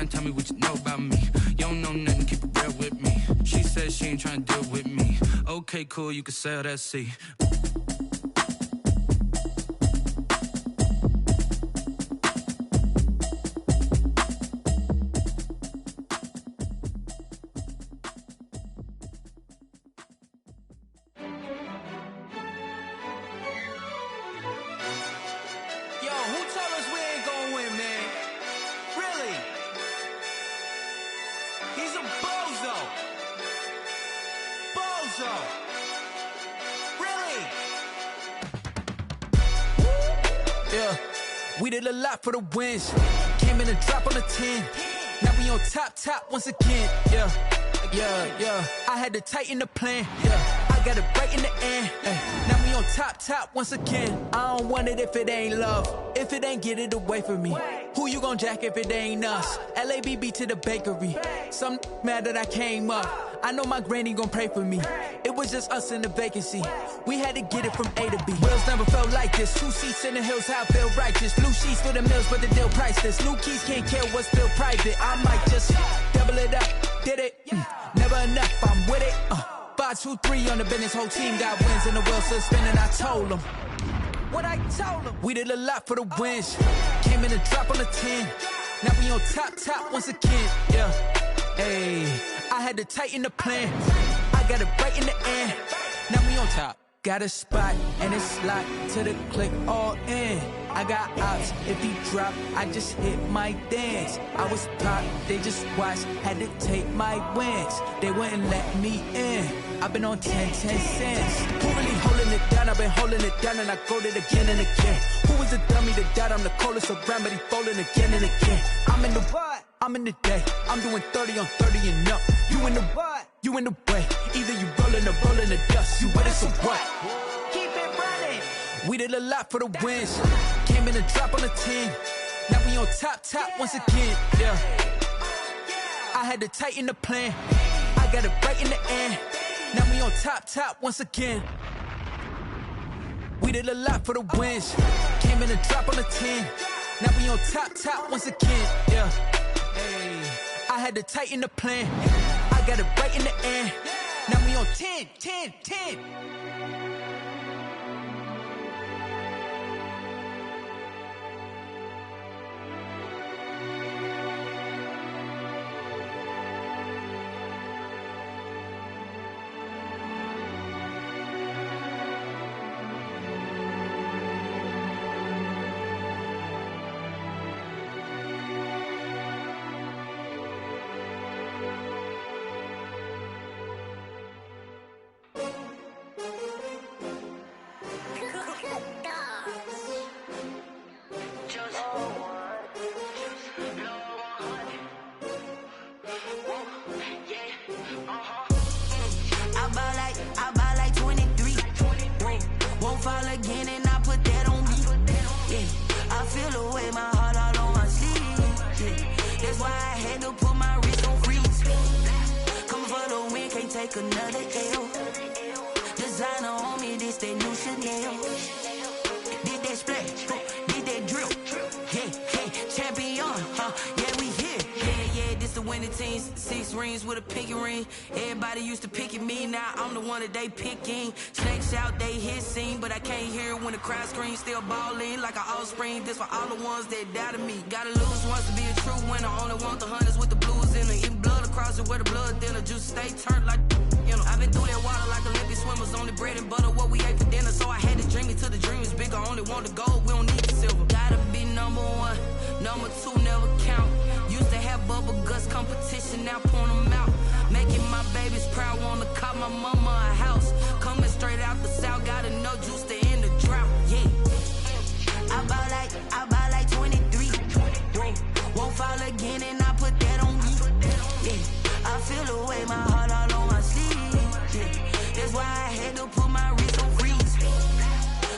trying to tell me what you know about me. You don't know nothing, keep it real with me. She said she ain't trying to deal with me. Okay, cool, you can sail that sea. We did a lot for the wins. Came in a drop on the 10. Now we on top once again. Yeah. I had to tighten the plan. Yeah, I got it right in the end. Now we on top once again. I don't want it if it ain't love. If it ain't, get it away from me. Who you gon' jack if it ain't us? LABB to the bakery. Some mad that I came up. I know my granny gon' pray for me. It was just us in the vacancy. We had to get it from A to B. Wheels never felt like this. 2 seats in the hills, how I feel righteous. Blue sheets for the mills, but the deal priceless. New keys can't care what's still private. I might just double it up. Did it? Never enough, I'm with it. 5, 2, 3 on the business. Whole team got wins and the wheels still spinning. I told them what I told them. We did a lot for the wins. Came in a drop on the 10. Now we on top once again. Yeah. Hey, I had to tighten the plan. I got it right in the end. Now we on top. Got a spot and it's locked to the click all in. I got ops, if he drop, I just hit my dance. I was top, they just watched, had to take my wins. They wouldn't let me in. I've been on 10 cents. Who really holding it down? I've been holding it down and I go it again and again. Who was the dummy that died? I'm the coldest around, but he folding again and again. I'm in the what? I'm in the day. I'm doing 30 on 30 and up. You in the what? You in the way. Either you rolling or rolling the dust. You with us or what? Keep it running. We did a lot for the wins. Came in a drop on the 10. Now we on top once again. Yeah. I had to tighten the plan. I got it right in the end. Now we on top once again. We did a lot for the wins. Came in a drop on the 10. Now we on top once again. Yeah. Hey, I had to tighten the plan. I got it right in the end. Now we on 10. Another L. Designer on me, this that new Chanel. Did that splash, did that drill. Yeah, champion, yeah, we here. Yeah, this the winning teams. 6 rings with a pinky ring. Everybody used to pick at me, now I'm the one that they picking. Snakes out, they hit scene, but I can't hear it when the crowd screams. Still ballin' like an offspring. This for all the ones that doubted me. Gotta lose once to be a true winner. Only want the hunters with the blues in it. Eating blood across it where the blood thinner. Juice stay turned like, you know. I've been through that water like Olympic swimmers. Only bread and butter what we ate for dinner. So I had to dream it till the dream is bigger. Only want the gold, we don't need the silver. Gotta be number 1, number 2 never count. Used to have bubble guts competition, now point them out. Making my babies proud, wanna call my mama a house. Coming straight out the south, gotta know juice to end the drought. Yeah, I buy like 23. Won't fall again and I put that on me. Yeah, I feel the way, my heart all on my sleeve. Yeah, that's why I had to put my wrist on freeze.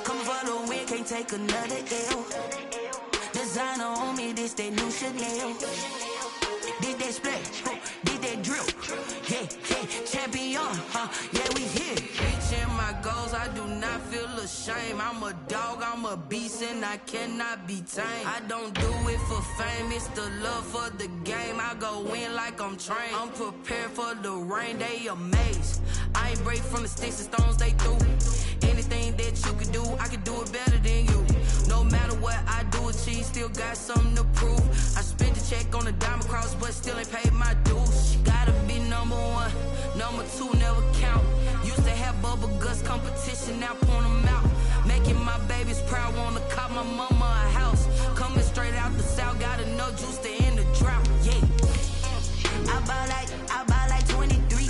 Come for the win, can't take another L. Designer on me, this that new Chanel. Did that splash, did that drill. Yeah, champion, yeah, we here. Reaching my goals, I do not feel ashamed. I'm a dog, I'm a a beast and I cannot be tamed. I don't do it for fame, it's the love for the game. I go in like I'm trained. I'm prepared for the rain, they amazed. I ain't break from the sticks and stones they threw. Anything that you can do, I can do it better than you. No matter what I do achieve, still got something to prove. I spent the check on the diamond cross, but still ain't paid my dues. Gotta be number one, number two never count. Used to have bubble guts competition, now point them out. Making my babies proud, wanna cop my mama a house. Coming straight out the south, got enough juice to end the drought. Yeah, I buy like 23.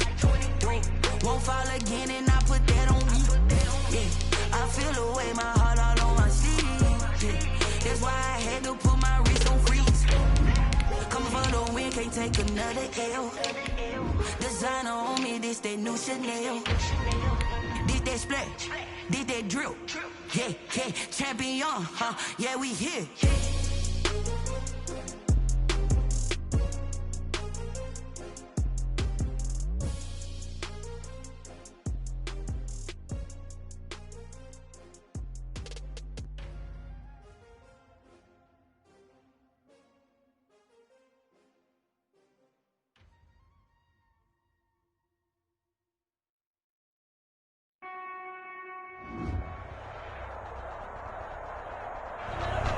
Won't fall again and I put that on me. Yeah, I feel the way, my heart all on my sleeve. Yeah, that's why I had to put my wrist on freeze. Coming for the win, can't take another L. Designer on me, this that new Chanel. This that splash, this that drill. Yeah, yeah, champion, huh? Yeah, we here.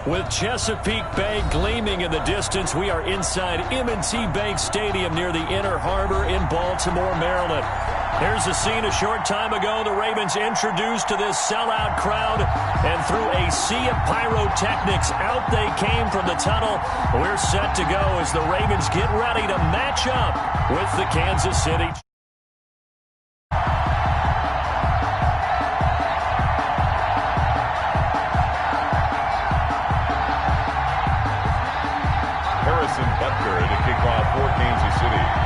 With Chesapeake Bay gleaming in the distance, we are inside M&T Bank Stadium near the Inner Harbor in Baltimore, Maryland. Here's a scene a short time ago. The Ravens introduced to this sellout crowd, and through a sea of pyrotechnics, out they came from the tunnel. We're set to go as the Ravens get ready to match up with the Kansas City.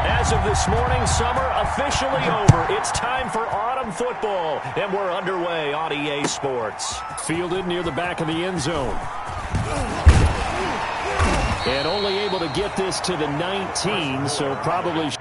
As of this morning, summer officially over. It's time for autumn football, and we're underway on EA Sports. Fielded near the back of the end zone. And only able to get this to the 19, so probably...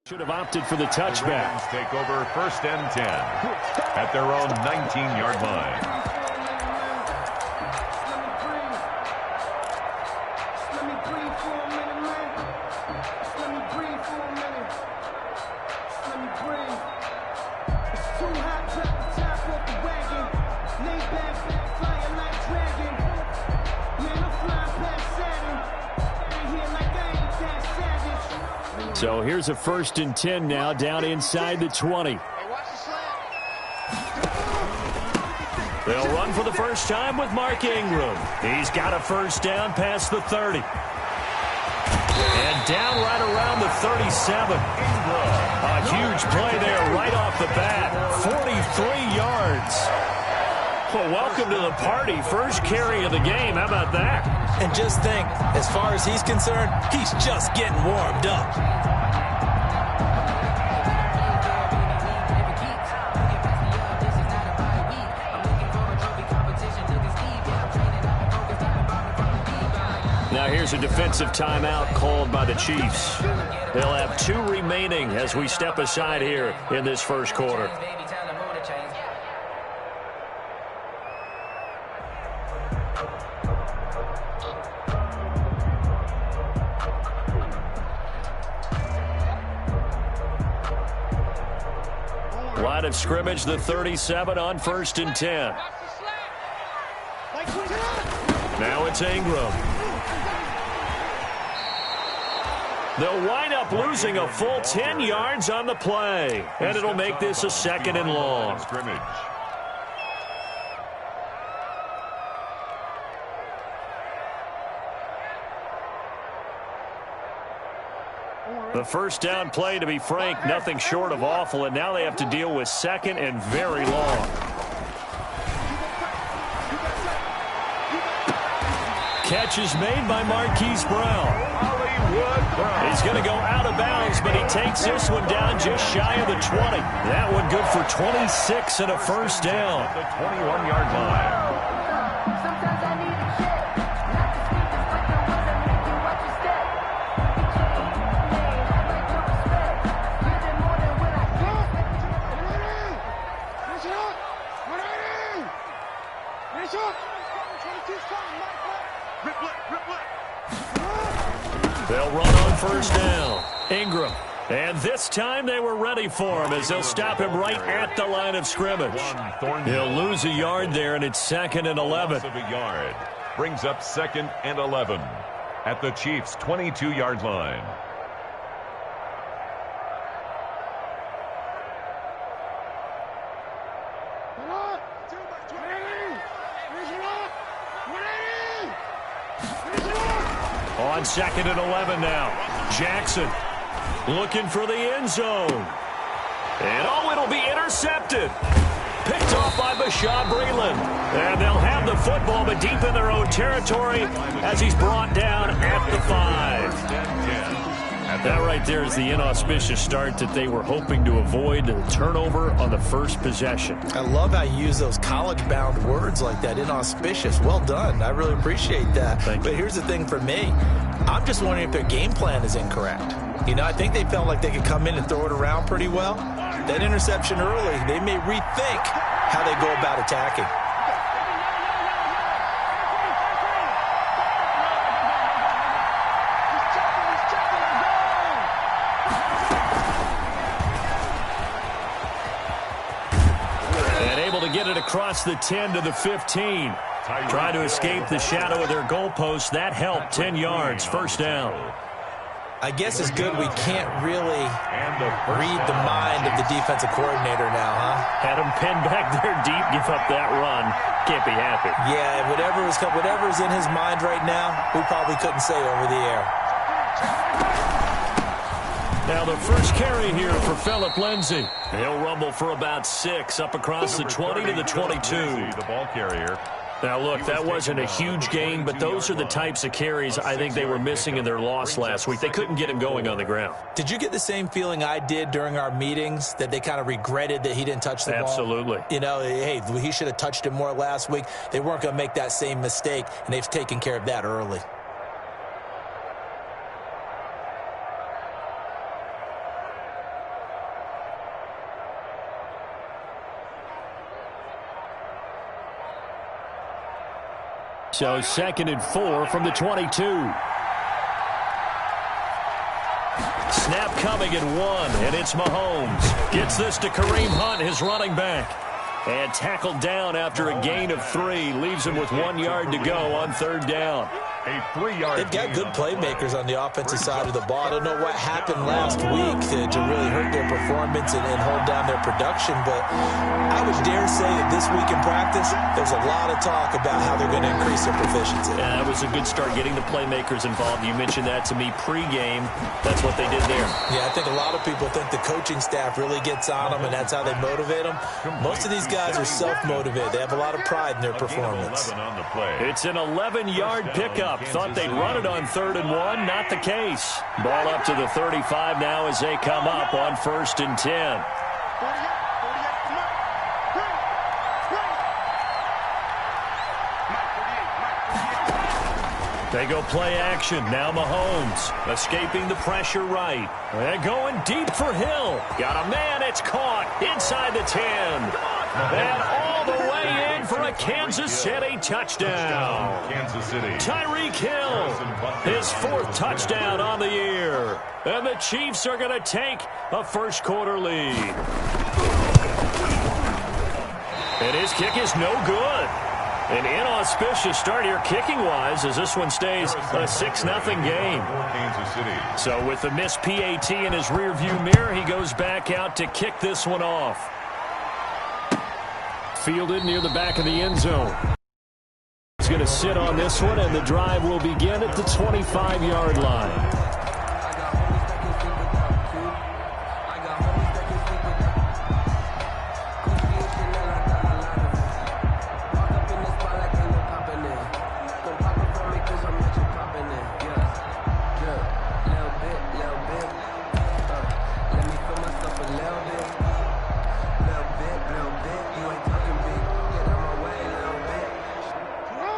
should have opted for the touchback. Take over 1st and 10 at their own 19-yard line. So here's a 1st and 10 now, down inside the 20. They'll run for the first time with Mark Ingram. He's got a first down past the 30. And down right around the 37. A huge play there right off the bat. 43 yards. Well, welcome to the party. First carry of the game. How about that? And just think, as far as he's concerned, he's just getting warmed up. Now here's a defensive timeout called by the Chiefs. They'll have 2 remaining as we step aside here in this first quarter. Line of scrimmage, the 37 on 1st and 10. Now it's Ingram. They'll wind up losing a full 10 yards on the play, and it'll make this a 2nd and long. The first down play, to be frank, nothing short of awful, and now they have to deal with second and very long. Catch is made by Marquise Brown. He's going to go out of bounds, but he takes this one down just shy of the 20. That one good for 26 and a first down. The 21-yard line. Sometimes I need a check. Not to speak just like the ones that make you watch your step. Like no respect. Give them more than what I get. They'll run on first down. Ingram. And this time they were ready for him as they'll stop him right at the line of scrimmage. He'll lose a yard there, and it's 2nd and 11. Of a yard. Brings up 2nd and 11 at the Chiefs' 22-yard line. On 2nd and 11 now. Jackson looking for the end zone. And it'll be intercepted. Picked off by Bashaud Breeland. And they'll have the football, but deep in their own territory as he's brought down at the 5. That right there is the inauspicious start that they were hoping to avoid, the turnover on the first possession. I love how you use those college-bound words like that, inauspicious. Well done. I really appreciate that. But here's the thing for me. I'm just wondering if their game plan is incorrect. You know, I think they felt like they could come in and throw it around pretty well. That interception early, they may rethink how they go about attacking. Get it across the 10 to the 15. Trying to escape the shadow of their goalpost. That helped. 10 yards. First down. I guess it's good we can't really read the mind of the defensive coordinator now, huh? Had him pinned back there deep, give up that run. Can't be happy. Yeah, whatever's in his mind right now, we probably couldn't say over the air. Now the first carry here for Phillip Lindsay. He'll rumble for about 6 up across the 20 to the 22. The ball carrier. Now look, that wasn't a huge gain, but those are the types of carries I think they were missing in their loss last week. They couldn't get him going on the ground. Did you get the same feeling I did during our meetings, that they kind of regretted that he didn't touch the ball? Absolutely. You know, hey, he should have touched it more last week. They weren't going to make that same mistake, and they've taken care of that early. So 2nd and 4 from the 22. Snap coming at 1, and it's Mahomes. Gets this to Kareem Hunt, his running back. And tackled down after a gain of 3. Leaves him with 1 yard to go on 3rd down. A 3-yard. They've got good playmakers on the offensive side of the ball. I don't know what happened last week to really hurt their performance and hold down their production, but I would dare say that this week in practice, there's a lot of talk about how they're going to increase their proficiency. Yeah, that was a good start getting the playmakers involved. You mentioned that to me pregame. That's what they did there. Yeah, I think a lot of people think the coaching staff really gets on them, and that's how they motivate them. Most of these guys are self-motivated. They have a lot of pride in their performance. It's an 11-yard pickup. Thought they'd run it on 3rd and 1. Not the case. Ball up to the 35 now as they come up on 1st and 10. They go play action. Now Mahomes escaping the pressure right. They're going deep for Hill. Got a man. It's caught inside the 10. And all the way in for a Kansas City touchdown. Kansas City. Tyreek Hill, his 4th touchdown on the year. And the Chiefs are going to take a first-quarter lead. And his kick is no good. An inauspicious start here kicking-wise as this one stays a 6-0 game. Kansas City. So with the missed PAT in his rearview mirror, he goes back out to kick this one off. Fielded near the back of the end zone. He's going to sit on this one, and the drive will begin at the 25-yard line.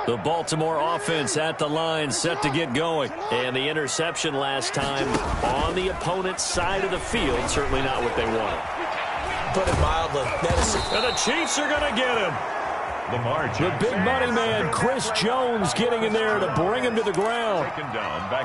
The Baltimore offense at the line, set to get going. And the interception last time on the opponent's side of the field, certainly not what they wanted. Put it mildly. And the Chiefs are going to get him. The big money man, Chris Jones, getting in there to bring him to the ground.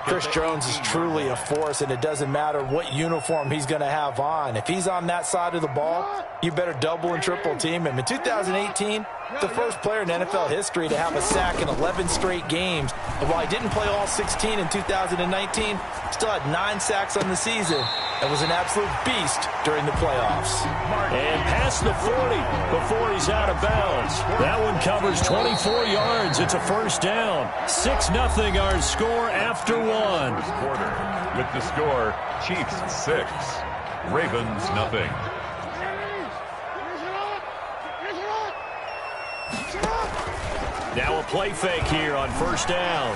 Chris Jones is truly a force, and it doesn't matter what uniform he's going to have on. If he's on that side of the ball, you better double and triple team him. In 2018, the first player in NFL history to have a sack in 11 straight games. And while he didn't play all 16 in 2019, still had 9 sacks on the season and was an absolute beast during the playoffs. And past the 40 before he's out of bounds. That one covers 24 yards. It's a first down. 6-0 our score after one. With the score, Chiefs 6, Ravens 0. Now a play fake here on first down.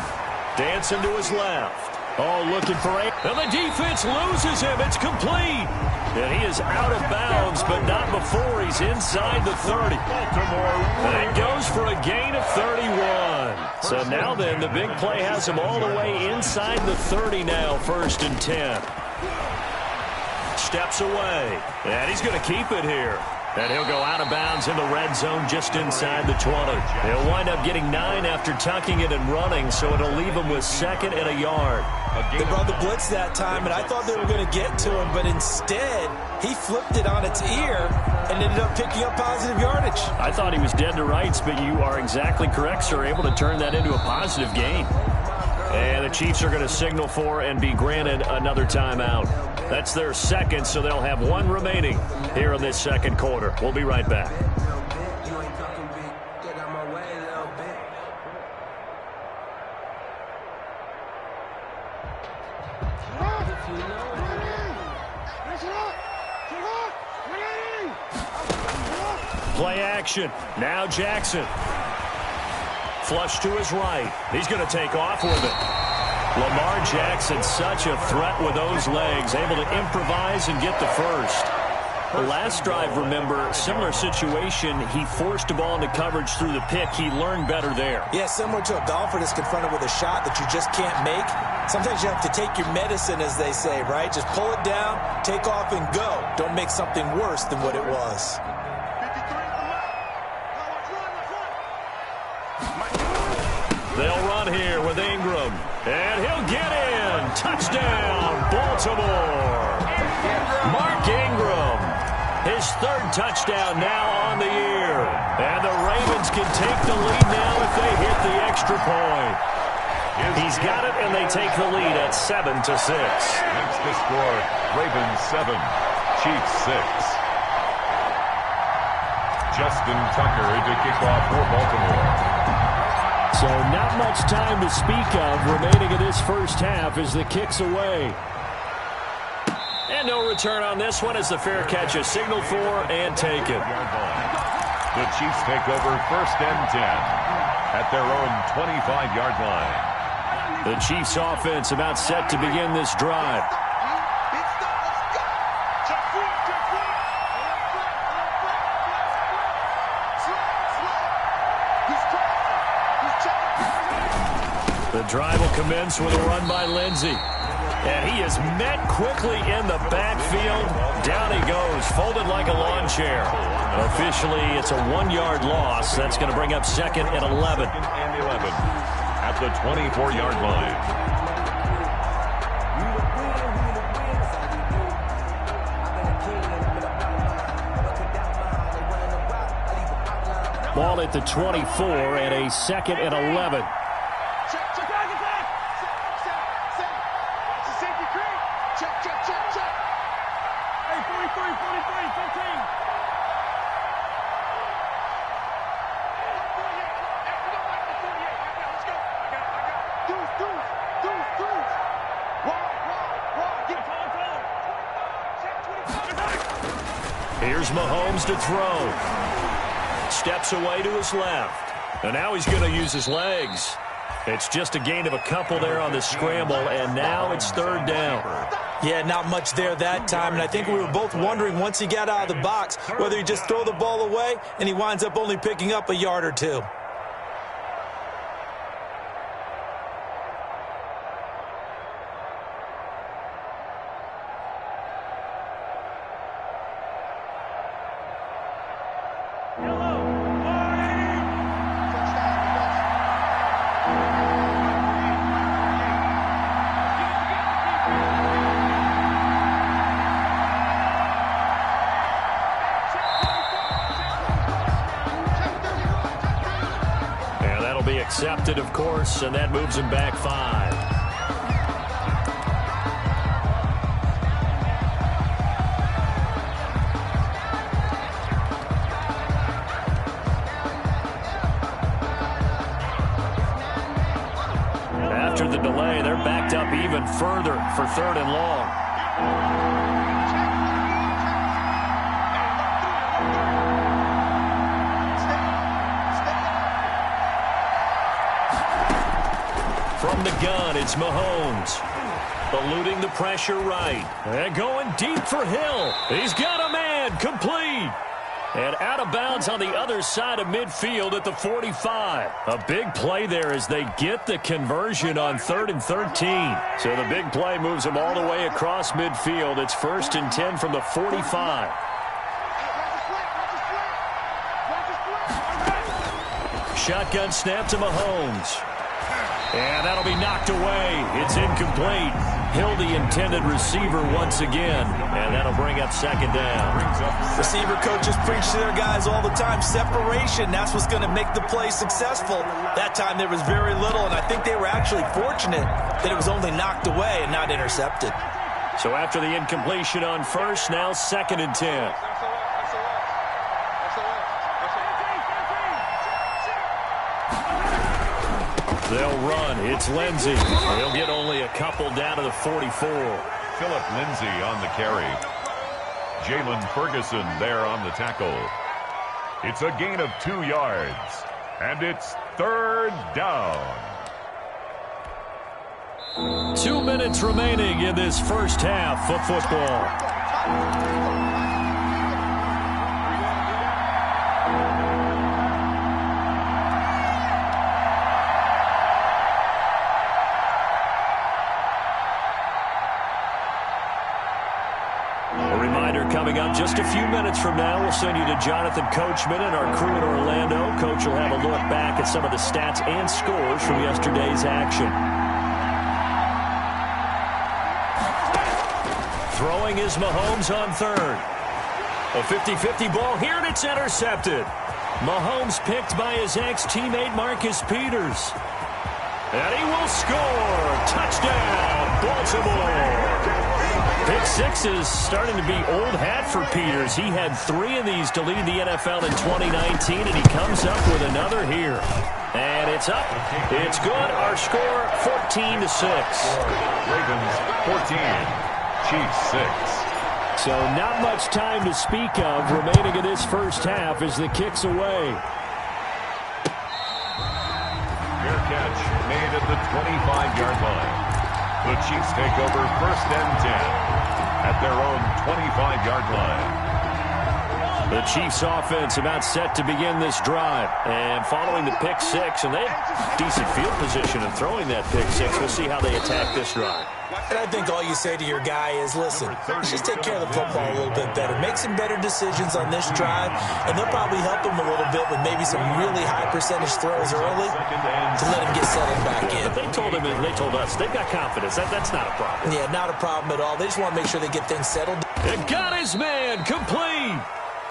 Dancing to his left. Oh, looking for a... And the defense loses him. It's complete. And he is out of bounds, but not before he's inside the 30. And it goes for a gain of 31. So now then, the big play has him all the way inside the 30 now, 1st and 10. Steps away. And he's going to keep it here. And he'll go out of bounds in the red zone just inside the 20. He'll wind up getting 9 after tucking it and running, so it'll leave him with 2nd and a yard. They brought the blitz that time, and I thought they were going to get to him, but instead, he flipped it on its ear and ended up picking up positive yardage. I thought he was dead to rights, but you are exactly correct, sir, able to turn that into a positive gain. And the Chiefs are going to signal for and be granted another timeout. That's their 2nd, so they'll have 1 remaining here in this 2nd quarter. We'll be right back. Play action. Now Jackson. Flush to his right. He's going to take off with it. Lamar Jackson, such a threat with those legs, able to improvise and get the first. The last drive, remember, similar situation. He forced a ball into coverage through the pick. He learned better there. Yeah, similar to a golfer that's confronted with a shot that you just can't make. Sometimes you have to take your medicine, as they say, right? Just pull it down, take off, and go. Don't make something worse than what it was. They'll run here with Ingram. And he'll get in. Touchdown, Baltimore. Mark Ingram. His 3rd touchdown now on the year. And the Ravens can take the lead now if they hit the extra point. He's got it, and they take the lead at 7-6. That's the score. Ravens 7, Chiefs 6. Justin Tucker to kick off for Baltimore. So not much time to speak of remaining in this first half as the kick's away. And no return on this one as the fair catch is signaled for and taken. The Chiefs take over 1st and 10 at their own 25-yard line. The Chiefs offense about set to begin this drive. The drive will commence with a run by Lindsey. And he is met quickly in the backfield. Down he goes, folded like a lawn chair. Officially, it's a 1-yard loss. That's going to bring up 2nd and 11. 2nd and 11 at the 24-yard line. Ball at the 24 and a 2nd and 11. Here's Mahomes to throw. Steps away to his left. And now he's going to use his legs. It's just a gain of a couple there on the scramble, and now it's 3rd down. Yeah, not much there that time, and I think we were both wondering once he got out of the box whether he just throw the ball away, and he winds up only picking up a yard or 2. intercepted, of course, and that moves him back 5. After the delay, they're backed up even further for 3rd and long. From the gun, it's Mahomes. Eluding the pressure right. And going deep for Hill. He's got a man. Complete. And out of bounds on the other side of midfield at the 45. A big play there as they get the conversion on 3rd and 13. So the big play moves them all the way across midfield. It's 1st and 10 from the 45. Shotgun snap to Mahomes. And that'll be knocked away. It's incomplete. Hill, the intended receiver once again. And that'll bring up 2nd down. Receiver coaches preach to their guys all the time. Separation, that's what's going to make the play successful. That time there was very little, and I think they were actually fortunate that it was only knocked away and not intercepted. So after the incompletion on 1st, now 2nd and 10. They'll run. It's Lindsey. He'll get only a couple down to the 44. Philip Lindsay on the carry. Jalen Ferguson there on the tackle. It's a gain of 2 yards. And it's 3rd down. 2 minutes remaining in this first half of football. Coming up just a few minutes from now, we'll send you to Jonathan Coachman and our crew in Orlando. Coach will have a look back at some of the stats and scores from yesterday's action. Throwing is Mahomes on 3rd. A 50-50 ball here, and it's intercepted. Mahomes picked by his ex-teammate Marcus Peters. And he will score. Touchdown, Baltimore. Pick 6 is starting to be old hat for Peters. He had 3 of these to lead the NFL in 2019, and he comes up with another here. And it's up. It's good. Our score, 14-6. Ravens 14, Chiefs 6. So not much time to speak of remaining in this first half as the kick's away. Fair catch made at the 25-yard line. The Chiefs take over 1st and 10 at their own 25-yard line. The Chiefs offense about set to begin this drive. And following the pick 6, and they have decent field position in throwing that pick 6. We'll see how they attack this drive. And I think all you say to your guy is, listen, let's just take care of the football a little bit better. Make some better decisions on this drive, and they'll probably help him a little bit with maybe some really high percentage throws early to let him get settled back in. But they told him, and they told us, they've got confidence. That's not a problem. Yeah, not a problem at all. They just want to make sure they get things settled. And got his man complete.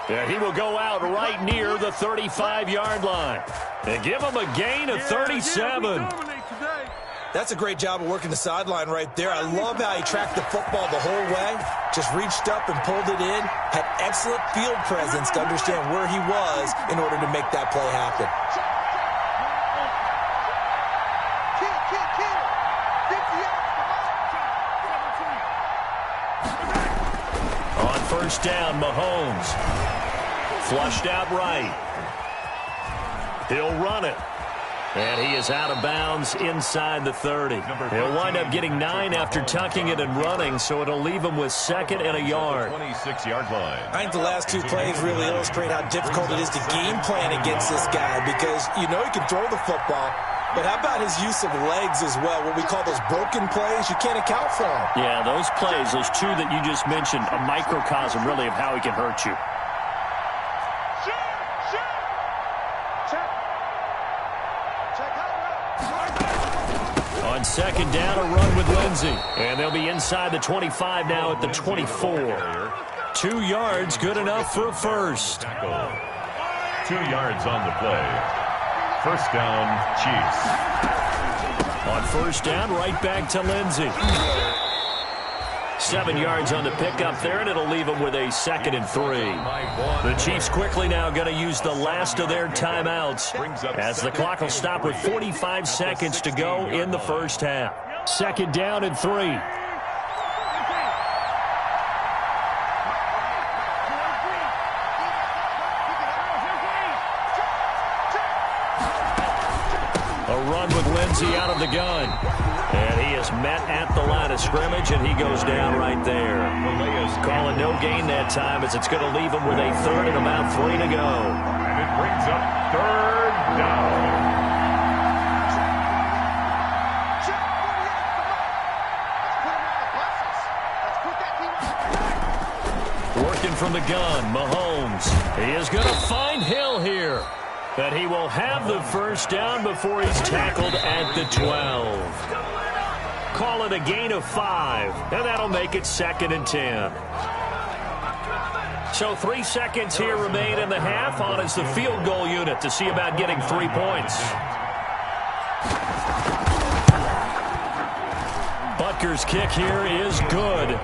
Yeah, he will go out right near the 35-yard line. And give him a gain of 37. That's a great job of working the sideline right there. I love how he tracked the football the whole way. Just reached up and pulled it in. Had excellent field presence to understand where he was in order to make that play happen. On 1st down, Mahomes. Flushed out right. He'll run it. And he is out of bounds inside the 30. He'll wind up getting 9 after tucking it and running, so it'll leave him with 2nd and a yard. 26-yard line. I think the last 2 plays really illustrate how difficult it is to game plan against this guy because you know he can throw the football, but how about his use of legs as well? What we call those broken plays, you can't account for them. Yeah, those plays, those 2 that you just mentioned, a microcosm really of how he can hurt you. On 2nd down, a run with Lindsey. And they'll be inside the 25 now at the 24. 2 yards, good enough for a first. 2 yards on the play. First down, Chiefs. On first down, right back to Lindsey. 7 yards on the pickup there, and it'll leave them with a 2nd and 3. The Chiefs quickly now going to use the last of their timeouts as the clock will stop with 45 seconds to go in the first half. 2nd down and 3. A run with Lindsey out of the gun. And he is met at the line of scrimmage, and he goes down right there. Calling no gain that time as it's going to leave him with a 3rd and about 3 to go. And it brings up 3rd down. Working from the gun, Mahomes. He is going to find Hill here. But he will have the first down before he's tackled at the 12. Call it a gain of 5, and that'll make it 2nd and 10. So 3 seconds here remain in the half. On is the field goal unit to see about getting 3 points. Butker's kick here is good.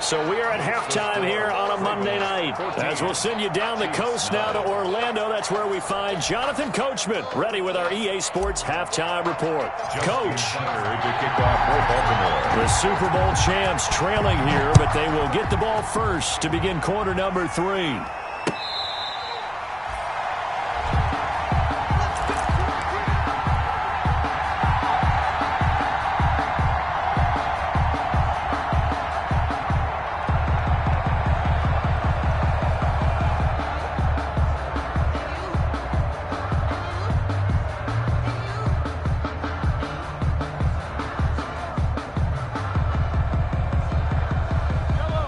So we are at halftime here on a Monday night. As we'll send you down the coast now to Orlando, that's where we find Jonathan Coachman, ready with our EA Sports halftime report. Coach, the Super Bowl champs trailing here, but they will get the ball first to begin quarter number 3.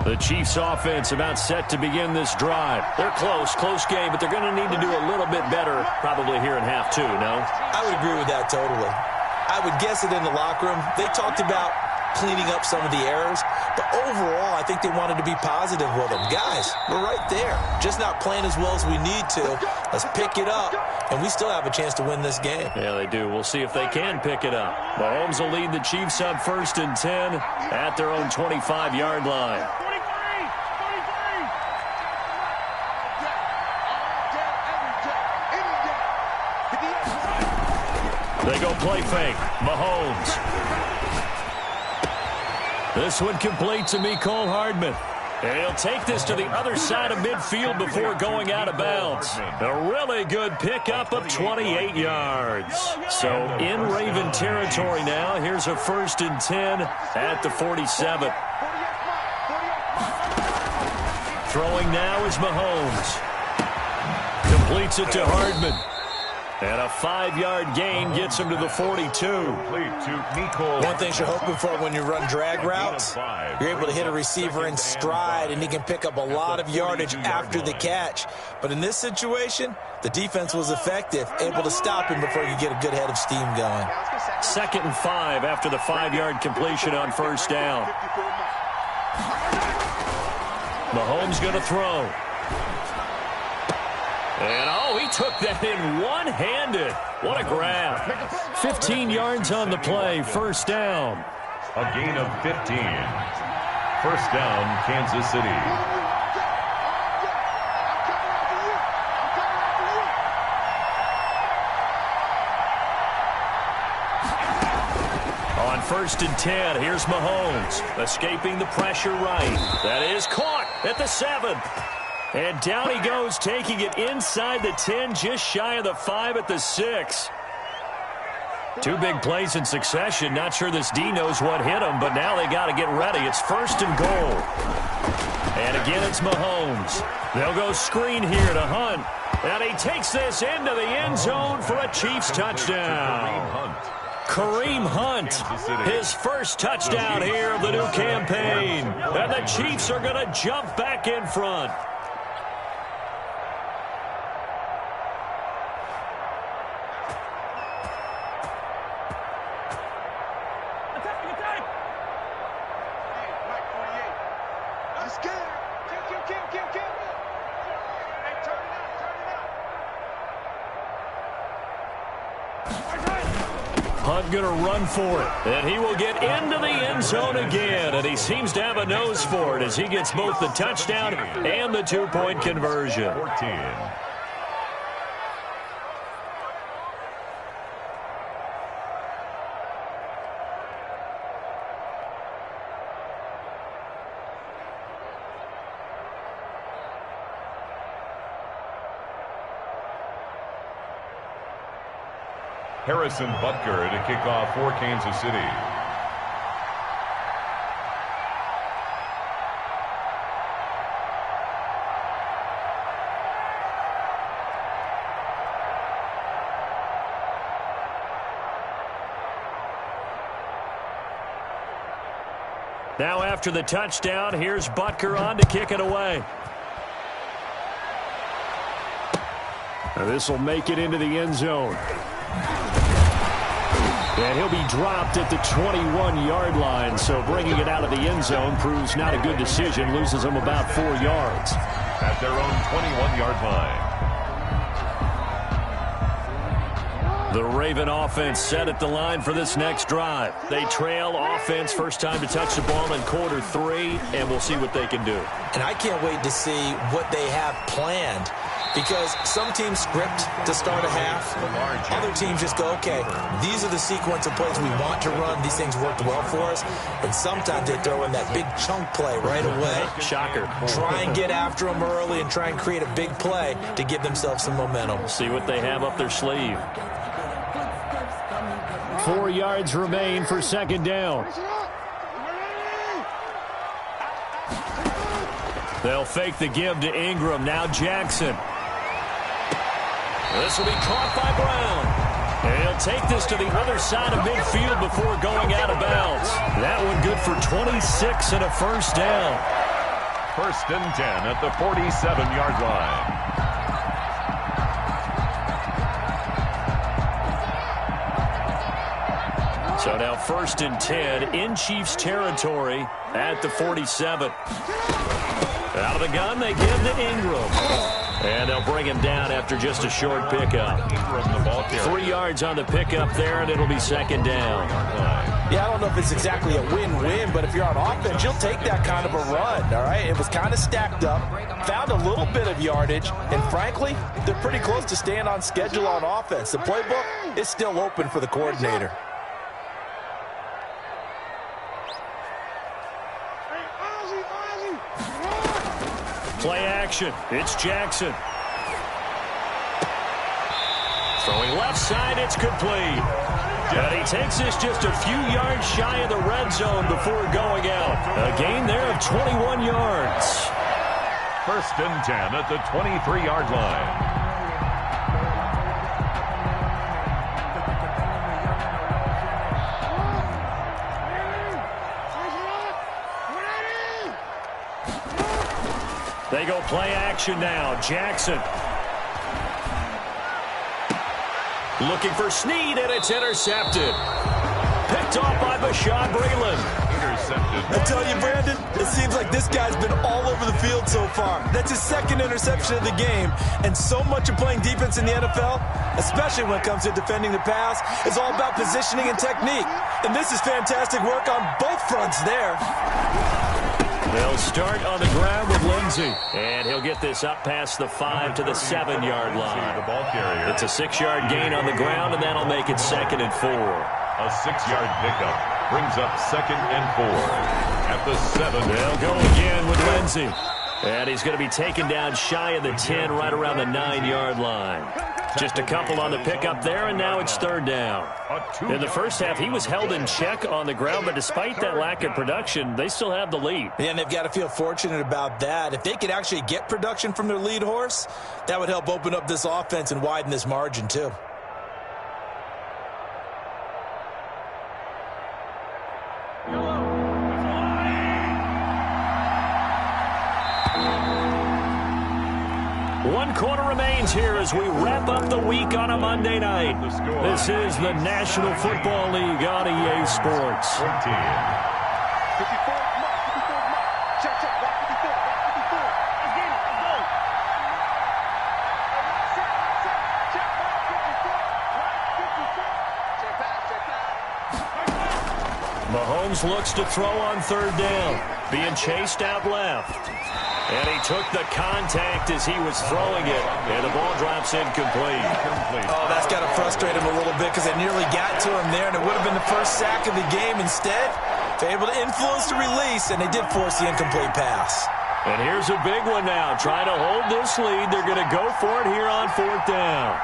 The Chiefs offense about set to begin this drive. They're close game, but they're going to need to do a little bit better probably here in half 2, no? I would agree with that totally. I would guess it in the locker room. They talked about cleaning up some of the errors, but overall I think they wanted to be positive with them. Guys, we're right there. Just not playing as well as we need to. Let's pick it up, and we still have a chance to win this game. Yeah, they do. We'll see if they can pick it up. Mahomes will lead the Chiefs up 1st and 10 at their own 25-yard line. They go play fake. Mahomes. This one complete to Mecole Hardman. And he'll take this to the other side of midfield before going out of bounds. A really good pickup of 28 yards. So in Raven territory now. Here's a 1st and 10 at the 47. Throwing now is Mahomes. Completes it to Hardman. And a 5-yard gain gets him to the 42. One thing you're hoping for when you run drag routes, you're able to hit a receiver in stride, and he can pick up a lot of yardage after the catch. But in this situation, the defense was effective, able to stop him before he could get a good head of steam going. 2nd and 5 after the 5-yard completion on 1st down. Mahomes going to throw. And, he took that in one-handed. What a grab. 15 yards on the play, 1st down. A gain of 15. 1st down, Kansas City. On 1st and 10, here's Mahomes. Escaping the pressure right. That is caught at the 7. And down he goes, taking it inside the 10, just shy of the 5 at the 6. 2 big plays in succession. Not sure this D knows what hit him, but now they got to get ready. It's 1st and goal. And again, it's Mahomes. They'll go screen here to Hunt. And he takes this into the end zone for a Chiefs touchdown. Kareem Hunt, his first touchdown here of the new campaign. And the Chiefs are going to jump back in front. Hunt going to run for it. And he will get into the end zone again. And he seems to have a nose for it as he gets both the touchdown and the two-point conversion. 14. Harrison Butker to kick off for Kansas City. Now after the touchdown, here's Butker on to kick it away. This will make it into the end zone. And he'll be dropped at the 21-yard line, so bringing it out of the end zone proves not a good decision, loses him about 4 yards. At their own 21-yard line. The Raven offense set at the line for this next drive. They trail offense, first time to touch the ball in quarter 3, and we'll see what they can do. And I can't wait to see what they have planned. Because some teams script to start a half. Other teams just go, okay, these are the sequence of plays we want to run. These things worked well for us. And sometimes they throw in that big chunk play right away. Shocker. Try and get after them early and try and create a big play to give themselves some momentum. See what they have up their sleeve. 4 yards remain for second down. They'll fake the give to Ingram. Now Jackson. This will be caught by Brown. And he'll take this to the other side of midfield before going out of bounds. That one good for 26 and a first down. 1st and 10 at the 47-yard line. So now 1st and 10 in Chiefs territory at the 47. Out of the gun, they give to Ingram. And they'll bring him down after just a short pickup. 3 yards on the pickup there, and it'll be second down. Yeah, I don't know if it's exactly a win-win, but if you're on offense, you'll take that kind of a run, all right? It was kind of stacked up, found a little bit of yardage, and frankly, they're pretty close to staying on schedule on offense. The playbook is still open for the coordinator. Play action. It's Jackson. Throwing left side, it's complete. And he takes this just a few yards shy of the red zone before going out. A gain there of 21 yards. 1st and 10 at the 23-yard line. They go play action now. Jackson. Looking for Snead, and it's intercepted. Picked off by Bashaud Breeland. Intercepted. I tell you, Brandon, it seems like this guy's been all over the field so far. That's his 2nd interception of the game. And so much of playing defense in the NFL, especially when it comes to defending the pass, is all about positioning and technique. And this is fantastic work on both fronts there. They'll start on the ground with Lindsey. And he'll get this up past the 5 to the 7-yard line. The ball carrier. It's a 6-yard gain on the ground, and that'll make it 2nd and 4. A 6-yard pickup brings up 2nd and 4 at the 7. They'll go again with Lindsey. And he's going to be taken down shy of the 10, right around the 9-yard line. Just a couple on the pickup there, and now it's 3rd down. In the first half, he was held in check on the ground, but despite that lack of production, they still have the lead. Yeah, and they've got to feel fortunate about that. If they could actually get production from their lead horse, that would help open up this offense and widen this margin, too. One quarter remains here as we wrap up the week on a Monday night. This is the National Football League on EA Sports. 14. Mahomes looks to throw on third down. Being chased out left. And he took the contact as he was throwing it. And the ball drops incomplete. Oh, that's got to frustrate him a little bit because they nearly got to him there, and it would have been the first sack of the game. Instead, they're able to influence the release, and they did force the incomplete pass. And here's a big one now. Trying to hold this lead. They're going to go for it here on fourth down.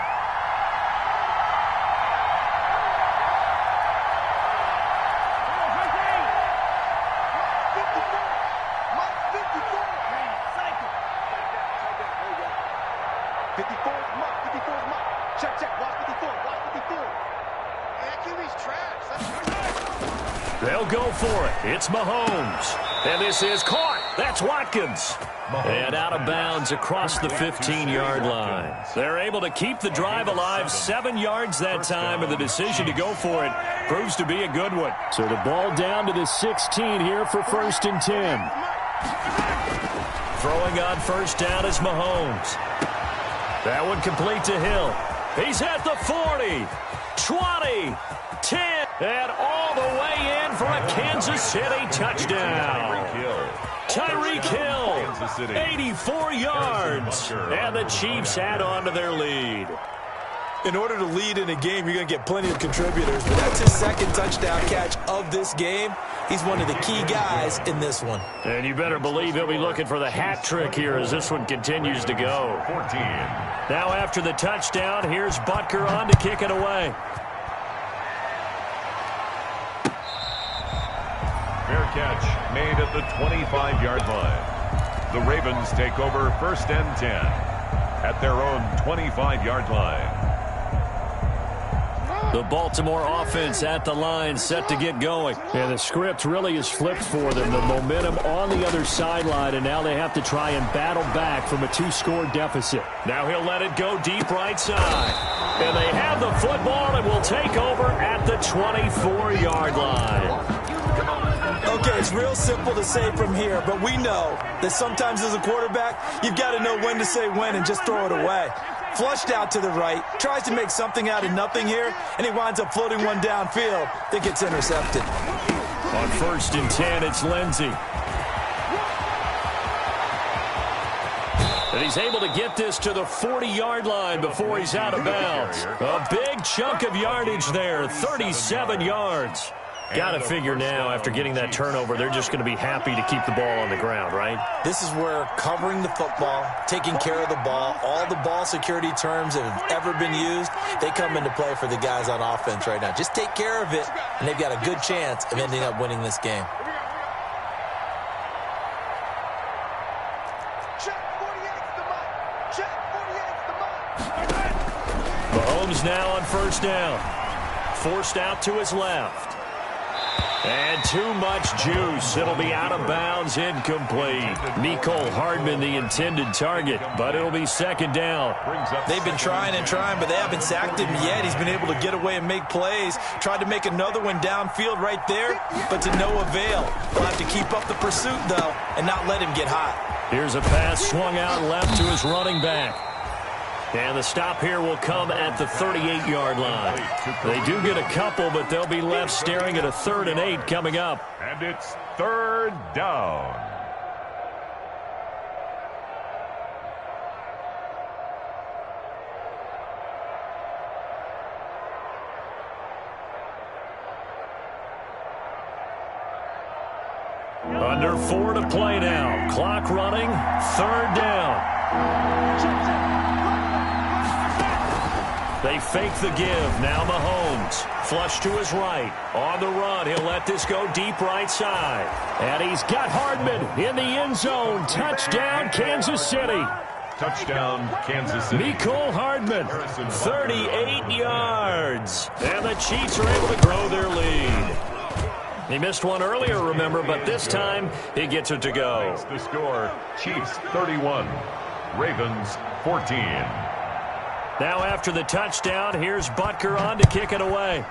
They'll go for it. It's Mahomes. And this is caught. That's Watkins. And out of bounds across the 15-yard line. They're able to keep the drive alive 7 yards that time, and the decision to go for it proves to be a good one. So the ball down to the 16 here for 1st and 10. Throwing on first down is Mahomes. That one complete to Hill. He's at the 40, 20, 10, and all the way in for a Kansas City touchdown. Tyreek Hill, 84 yards, and the Chiefs add on to their lead. In order to lead in a game, you're going to get plenty of contributors, but that's his second touchdown catch of this game. He's one of the key guys in this one. And you better believe he'll be looking for the hat trick here as this one continues to go. 14. Now after the touchdown, here's Butker on to kick it away. Fair catch made at the 25-yard line. The Ravens take over 1st and 10 at their own 25-yard line. The Baltimore offense at the line, set to get going. And the script really is flipped for them. The momentum on the other sideline, and now they have to try and battle back from a 2-score deficit. Now he'll let it go deep right side. And they have the football and will take over at the 24-yard line. Okay, it's real simple to say from here, but we know that sometimes as a quarterback, you've got to know when to say when and just throw it away. Flushed out to the right, tries to make something out of nothing here, and he winds up floating one downfield that gets intercepted. On 1st and 10, it's Lindsey. And he's able to get this to the 40-yard line before he's out of bounds. A big chunk of yardage there, 37 yards. Got to figure now, after getting that turnover, they're just going to be happy to keep the ball on the ground, right? This is where covering the football, taking care of the ball, all the ball security terms that have ever been used, they come into play for the guys on offense right now. Just take care of it, and they've got a good chance of ending up winning this game. Mahomes now on first down. Forced out to his left. And too much juice. It'll be out of bounds, incomplete. Mecole Hardman, the intended target, but it'll be 2nd down. They've been trying and trying, but they haven't sacked him yet. He's been able to get away and make plays. Tried to make another one downfield right there, but to no avail. They'll have to keep up the pursuit, though, and not let him get hot. Here's a pass swung out left to his running back. And the stop here will come at the 38-yard line. They do get a couple, but they'll be left staring at a 3rd and 8 coming up. And it's 3rd down. Under 4 to play now. Clock running. 3rd down. They fake the give. Now Mahomes. Flush to his right. On the run. He'll let this go deep right side. And he's got Hardman in the end zone. Touchdown, Kansas City. Touchdown, Kansas City. Mecole Hardman, 38 yards. And the Chiefs are able to grow their lead. He missed one earlier, remember, but this time he gets it to go. The score, Chiefs 31, Ravens 14. Now after the touchdown, here's Butker on to kick it away.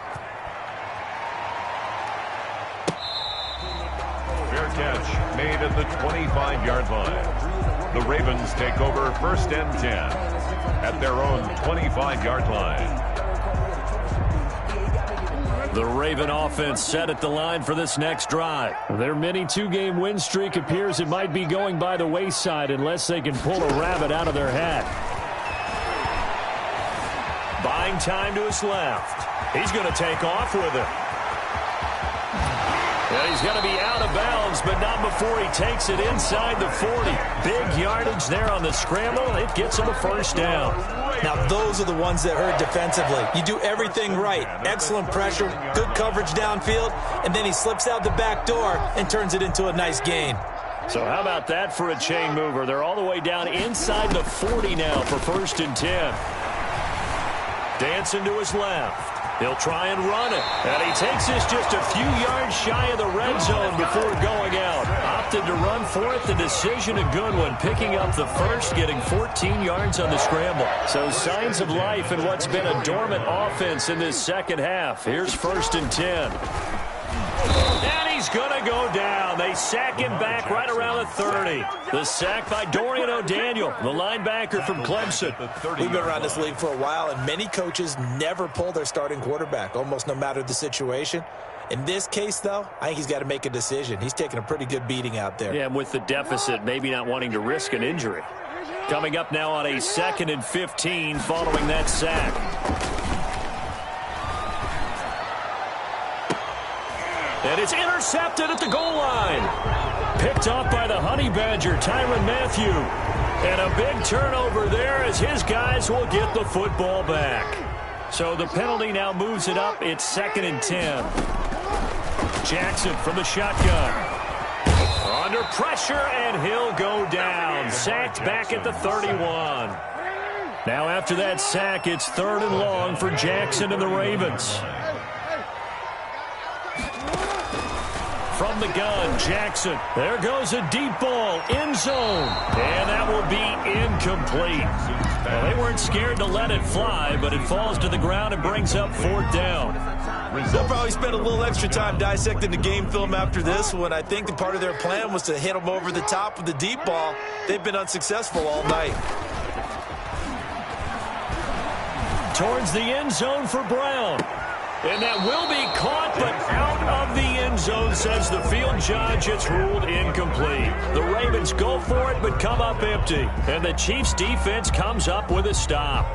Fair catch made at the 25-yard line. The Ravens take over 1st and 10 at their own 25-yard line. The Raven offense set at the line for this next drive. Their mini two-game win streak appears it might be going by the wayside unless they can pull a rabbit out of their hat. Buying time to his left. He's going to take off with it. And he's going to be out of bounds, but not before he takes it inside the 40. Big yardage there on the scramble. It gets him a first down. Now, those are the ones that hurt defensively. You do everything right. Excellent pressure, good coverage downfield, and then he slips out the back door and turns it into a nice gain. So how about that for a chain mover? They're all the way down inside the 40 now for 1st and 10. Dancing to his left. He'll try and run it. And he takes this just a few yards shy of the red zone before going out. Opted to run for it. The decision a good one. Picking up the first, getting 14 yards on the scramble. So signs of life in what's been a dormant offense in this second half. Here's 1st and 10. And he's going to go down. They sack him back right around the 30. The sack by Dorian O'Daniel, the linebacker from Clemson. We've been around this league for a while, and many coaches never pull their starting quarterback, almost no matter the situation. In this case, though, I think he's got to make a decision. He's taking a pretty good beating out there. Yeah, and with the deficit, maybe not wanting to risk an injury. Coming up now on a 2nd and 15 following that sack. And it's intercepted at the goal line. Picked off by the Honey Badger, Tyrann Mathieu. And a big turnover there as his guys will get the football back. So the penalty now moves it up. It's 2nd and 10. Jackson from the shotgun. Under pressure, and he'll go down. Sacked back at the 31. Now after that sack, it's 3rd and long for Jackson and the Ravens. From the gun, Jackson. There goes a deep ball, end zone. And that will be incomplete. Well, they weren't scared to let it fly, but it falls to the ground and brings up 4th down. They'll probably spend a little extra time dissecting the game film after this one. I think the part of their plan was to hit them over the top with the deep ball. They've been unsuccessful all night. Towards the end zone for Brown. And that will be caught, but out of the end zone, says the field judge. It's ruled incomplete. The Ravens go for it, but come up empty. And the Chiefs' defense comes up with a stop.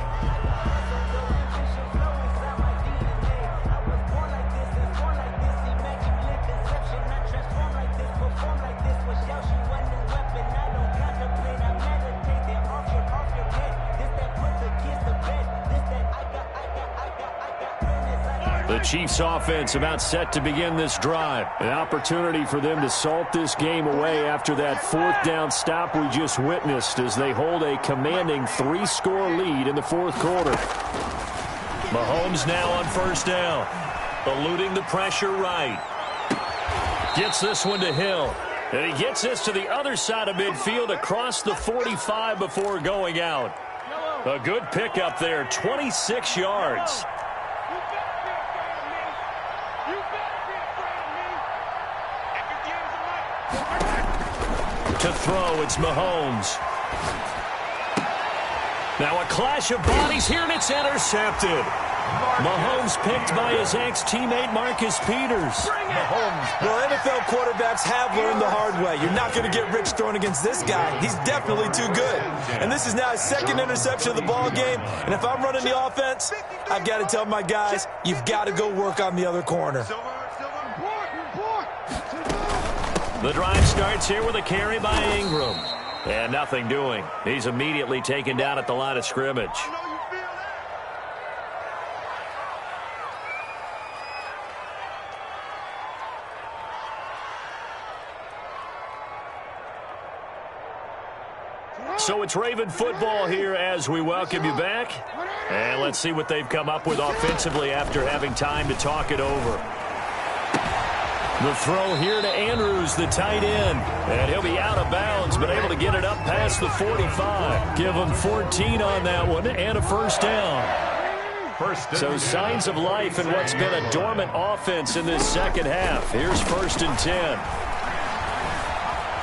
The Chiefs offense about set to begin this drive. An opportunity for them to salt this game away after that 4th down stop we just witnessed as they hold a commanding 3-score lead in the 4th quarter. Mahomes now on 1st down. Eluding the pressure right. Gets this one to Hill. And he gets this to the other side of midfield across the 45 before going out. A good pickup there, 26 yards. To throw, it's Mahomes. Now a clash of bodies here, and it's intercepted. Mahomes picked by his ex-teammate Marcus Peters. Mahomes. Well, NFL quarterbacks have learned the hard way. You're not going to get rich throwing against this guy. He's definitely too good. And this is now his 2nd interception of the ball game. And if I'm running the offense, I've got to tell my guys, you've got to go work on the other corner. The drive starts here with a carry by Ingram. And nothing doing. He's immediately taken down at the line of scrimmage. So it's Raven football here as we welcome you back. And let's see what they've come up with offensively after having time to talk it over. The throw here to Andrews, the tight end. And he'll be out of bounds, but able to get it up past the 45. Give him 14 on that one and a 1st down. So signs of life in what's been a dormant offense in this second half. Here's 1st and 10.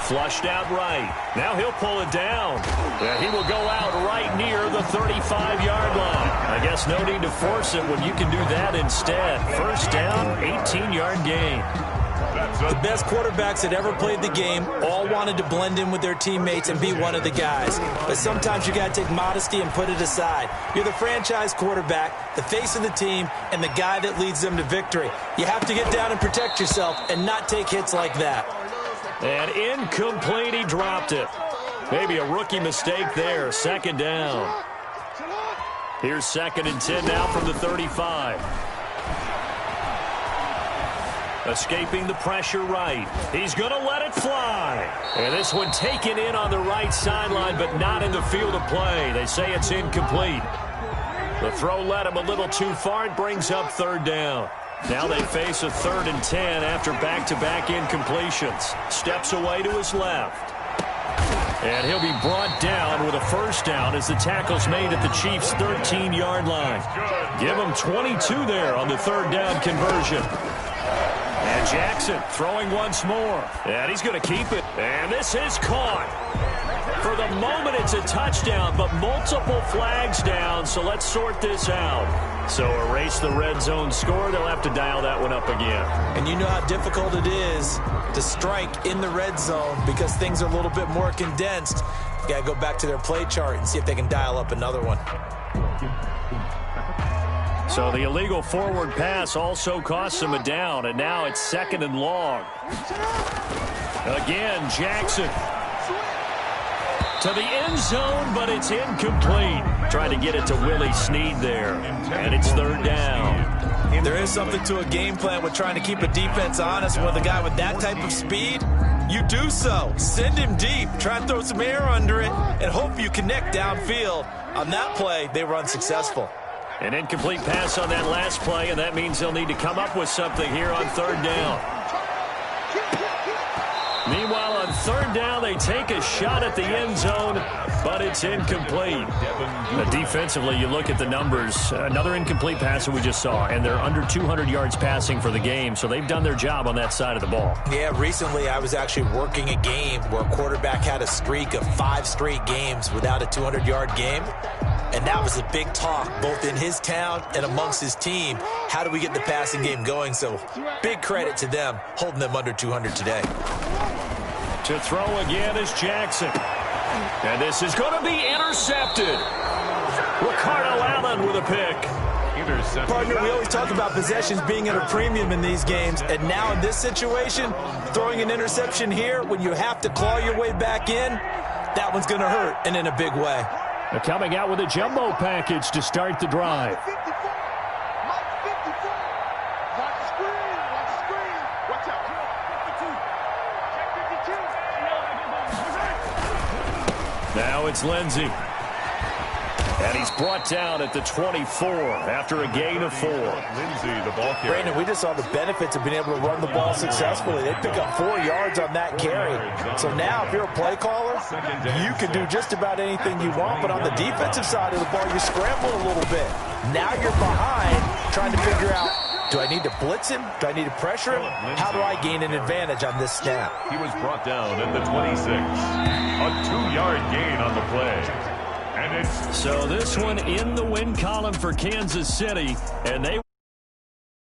Flushed out right. Now he'll pull it down. And he will go out right near the 35-yard line. I guess no need to force it when you can do that instead. First down, 18-yard gain. The best quarterbacks that ever played the game all wanted to blend in with their teammates and be one of the guys. But sometimes you got to take modesty and put it aside. You're the franchise quarterback, the face of the team, and the guy that leads them to victory. You have to get down and protect yourself and not take hits like that. And incomplete, he dropped it. Maybe a rookie mistake there. Second down. Here's 2nd and 10 now from the 35. Escaping the pressure right. He's going to let it fly. And this one taken in on the right sideline, but not in the field of play. They say it's incomplete. The throw led him a little too far. It brings up 3rd down. Now they face a 3rd and 10 after back-to-back incompletions. Steps away to his left. And he'll be brought down with a first down as the tackle's made at the Chiefs' 13-yard line. Give him 22 there on the 3rd down conversion. And Jackson throwing once more. And he's going to keep it. And this is caught. For the moment, it's a touchdown, but multiple flags down, so let's sort this out. So erase the red zone score. They'll have to dial that one up again. And you know how difficult it is to strike in the red zone because things are a little bit more condensed. You got to go back to their play chart and see if they can dial up another one. So the illegal forward pass also costs him a down, and now it's 2nd and long. Again, Jackson to the end zone, but it's incomplete. Trying to get it to Willie Snead there, and it's 3rd down. There is something to a game plan with trying to keep a defense honest. With a guy with that type of speed, you do so. Send him deep. Try and throw some air under it and hope you connect downfield. On that play, they were unsuccessful. An incomplete pass on that last play, and that means they'll need to come up with something here on 3rd down. Meanwhile, on 3rd down, they take a shot at the end zone, but it's incomplete. Defensively, you look at the numbers. Another incomplete pass that we just saw, and they're under 200 yards passing for the game, so they've done their job on that side of the ball. Yeah, recently I was actually working a game where a quarterback had a streak of 5 straight games without a 200-yard game. And that was a big talk, both in his town and amongst his team. How do we get the passing game going? So big credit to them, holding them under 200 today. To throw again is Jackson. And this is going to be intercepted. Ricardo Allen with a pick. Partner, we always talk about possessions being at a premium in these games. And now in this situation, throwing an interception here when you have to claw your way back in, that one's going to hurt, and in a big way. They're coming out with a jumbo package to start the drive. Now it's Lindsey. And he's brought down at the 24 after a gain of 4. Lindsey, the ball carrier. Brandon, we just saw the benefits of being able to run the ball successfully. They pick up 4 yards on that carry. So now, if you're a play caller, you can do just about anything you want. But on the defensive side of the ball, you scramble a little bit. Now you're behind, trying to figure out, do I need to blitz him? Do I need to pressure him? How do I gain an advantage on this snap? He was brought down at the 26. A 2-yard gain on the play. And it's so this one in the win column for Kansas City, and they